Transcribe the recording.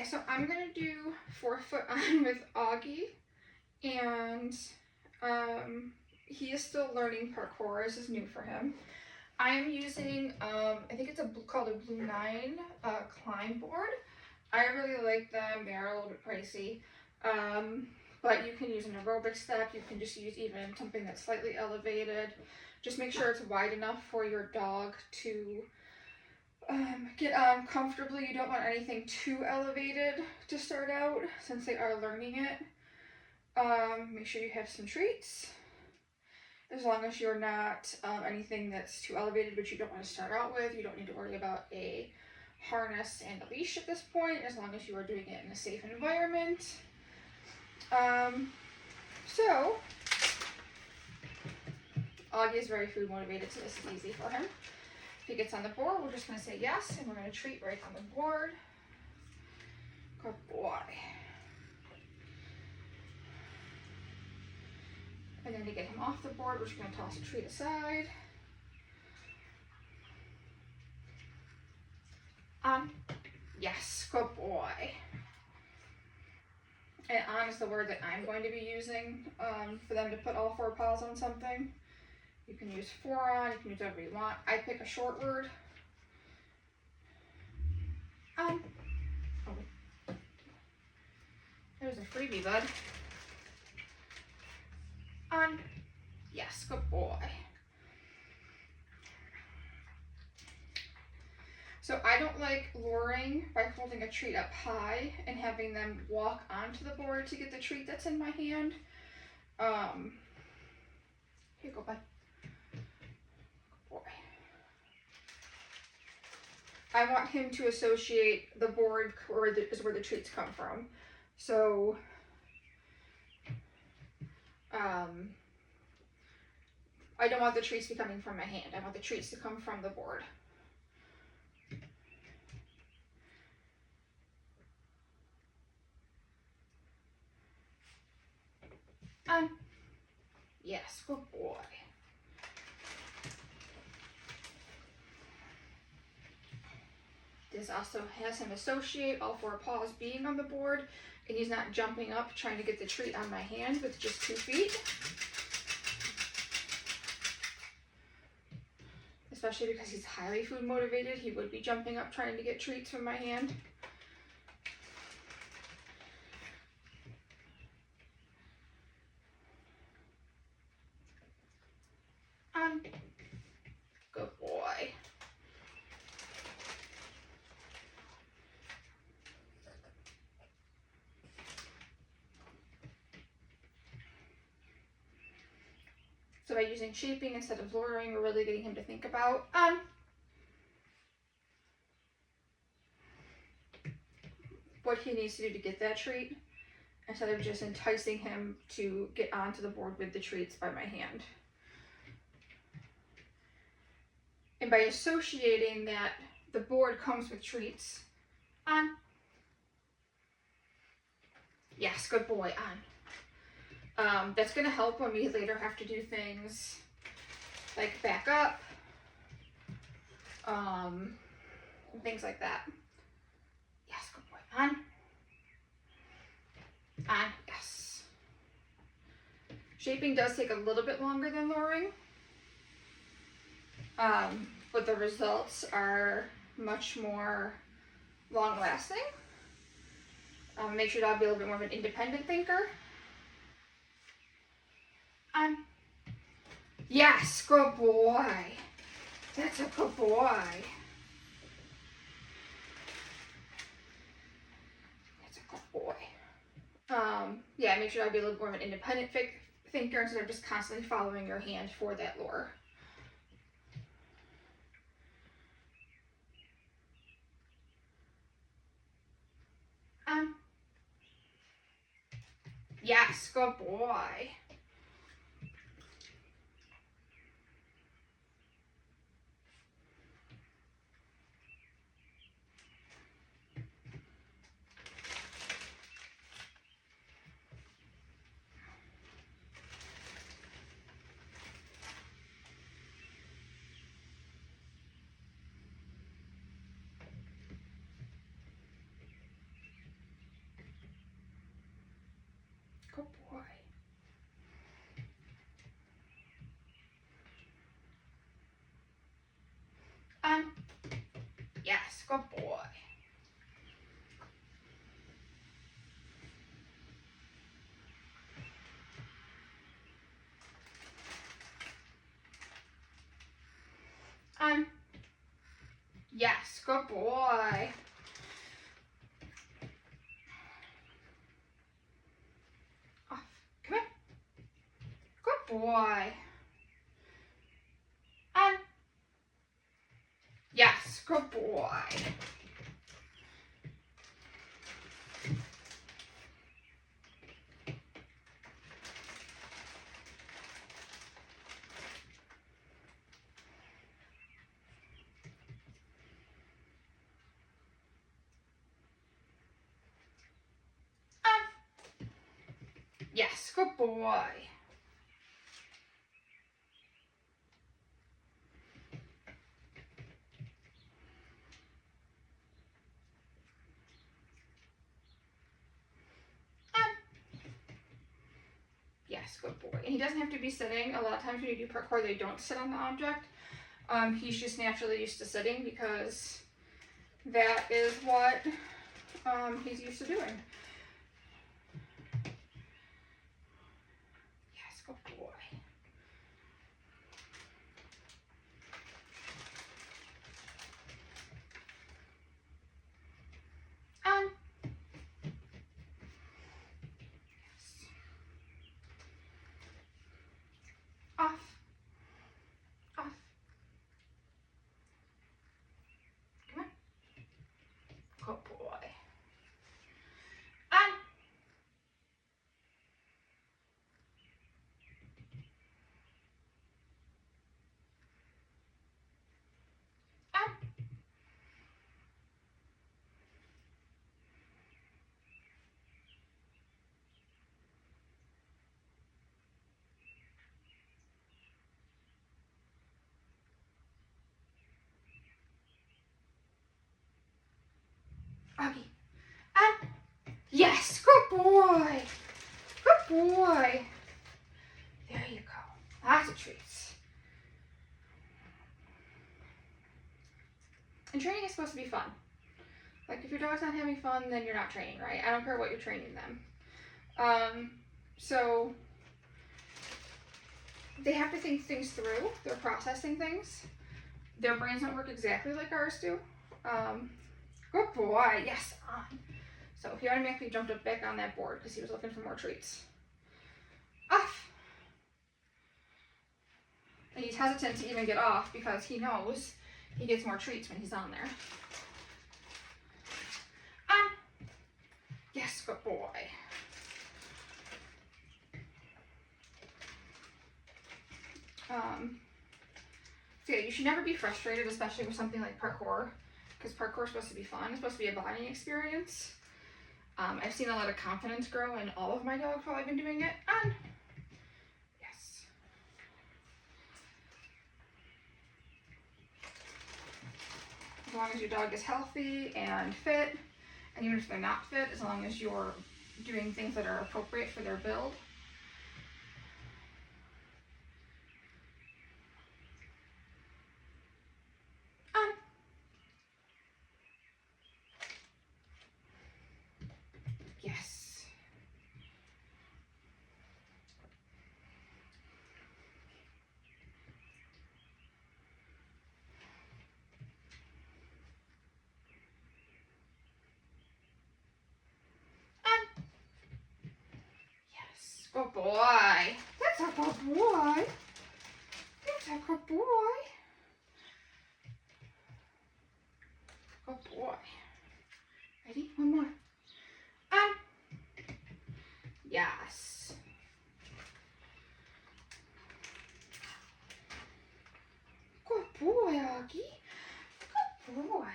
Okay, so I'm gonna do 4-foot on with Augie, and he is still learning parkour. This is new for him. I am using, I think it's called a Blue 9 climb board. I really like them. They are a little bit pricey, but you can use an aerobic step. You can just use even something that's slightly elevated. Just make sure it's wide enough for your dog to get on comfortably. You don't want anything too elevated to start out since they are learning it. Make sure you have some treats. As long as you're not anything that's too elevated, which you don't want to start out with. You don't need to worry about a harness and a leash at this point, as long as you are doing it in a safe environment. So, Augie is very food motivated, so this is easy for him. If he gets on the board, we're just going to say yes, and we're going to treat right on the board. Good boy. And then to get him off the board, we're just going to toss a treat aside. Yes, good boy. And on is the word that I'm going to be using for them to put all 4 paws on something. You can use 4 on, you can use whatever you want. I pick a short word. Oh. There's a freebie, bud. Yes, good boy. So I don't like luring by holding a treat up high and having them walk onto the board to get the treat that's in my hand. Here you go, bud. Good boy. I want him to associate the board is where the treats come from. So I don't want the treats to be coming from my hand. I want the treats to come from the board. Yes, good boy. This also has him associate all 4 paws being on the board, and he's not jumping up trying to get the treat on my hand with just 2 feet. Especially because he's highly food motivated, he would be jumping up trying to get treats from my hand. Good boy. So by using shaping instead of luring, we're really getting him to think about what he needs to do to get that treat, instead of just enticing him to get onto the board with the treats by my hand. And by associating that the board comes with treats, yes, good boy, that's going to help when we later have to do things like back up, things like that. Yes, good boy, yes. Shaping does take a little bit longer than luring, but the results are much more long-lasting. Makes your dog be a little bit more of an independent thinker. Yes, good boy. That's a good boy. That's a good boy. Yeah, make sure I'll be a little more of an independent thinker instead of just constantly following your hand for that lure. Yes, good boy. Yes, good boy. Yes, good boy. Off. Come here. Good boy. Yes, good boy. Yes, good boy. Yes, good boy. And he doesn't have to be sitting. A lot of times when you do parkour, they don't sit on the object. He's just naturally used to sitting because that is what he's used to doing. Yes, good boy. Yes. Off. Off. Come on. Good boy. On. On. Augie. On. Yes, good boy. Good boy. There you go. Lots of treats. And training is supposed to be fun. Like if your dog's not having fun, then you're not training, right? I don't care what you're training them. So they have to think things through. They're processing things. Their brains don't work exactly like ours do. Good boy. Yes, on. So he automatically jumped up back on that board because he was looking for more treats. Off. And he's hesitant to even get off because he knows he gets more treats when he's on there. On. Yes, good boy. So yeah, you should never be frustrated, especially with something like parkour, because parkour is supposed to be fun. It's supposed to be a bonding experience. I've seen a lot of confidence grow in all of my dogs while I've been doing it. On. Yes. As long as your dog is healthy and fit, and even if they're not fit, as long as you're doing things that are appropriate for their build. Yes. Yes. Good boy. That's a good boy. That's a good boy. Good boy. Ready? One more. Yes. Good boy, Augie. Good boy.